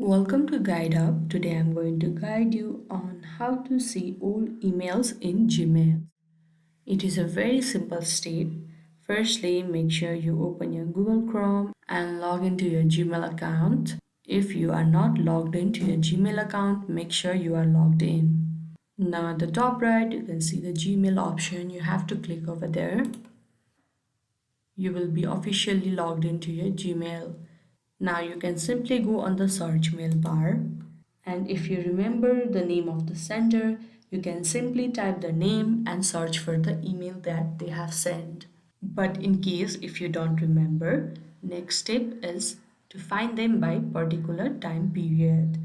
Welcome to Guide Up. Today I'm going to guide you on how to see old emails in Gmail. It is a very simple step. Firstly, make sure you open your Google Chrome and log into your Gmail account. If you are not logged into your Gmail account, make sure you are logged in. Now at the top right, you can see the Gmail option. You have to click over there. You will be officially logged into your Gmail. Now you can simply go on the search mail bar, and if you remember the name of the sender, you can simply type the name and search for the email that they have sent. But in case if you don't remember, next step is to find them by particular time period.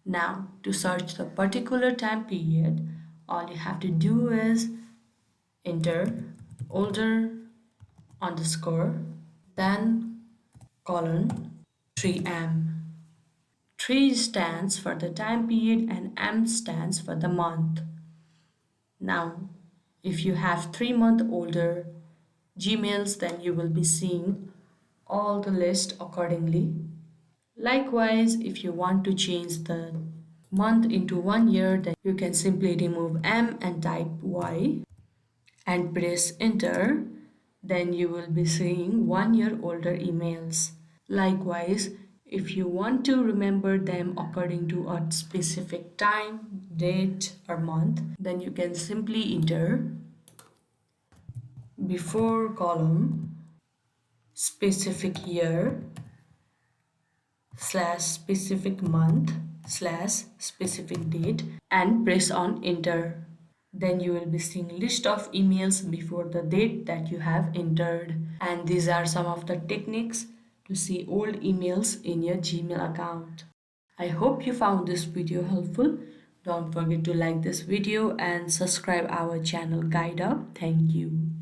Now to search the particular time period, all you have to do is enter older underscore then colon 3M. 3 stands for the time period and M stands for the month. Now, if you have 3 month older Gmails, then you will be seeing all the list accordingly. Likewise, if you want to change the month into 1 year, then you can simply remove M and type Y and press enter. Then you will be seeing 1 year older emails. Likewise, if you want to remember them according to a specific time, date, or month, then you can simply enter before column specific year slash specific month slash specific date and press on enter. Then you will be seeing list of emails before the date that you have entered. And these are some of the techniques to see old emails in your Gmail account. I hope you found this video helpful. Don't forget to like this video and subscribe our channel Guide Up. Thank you.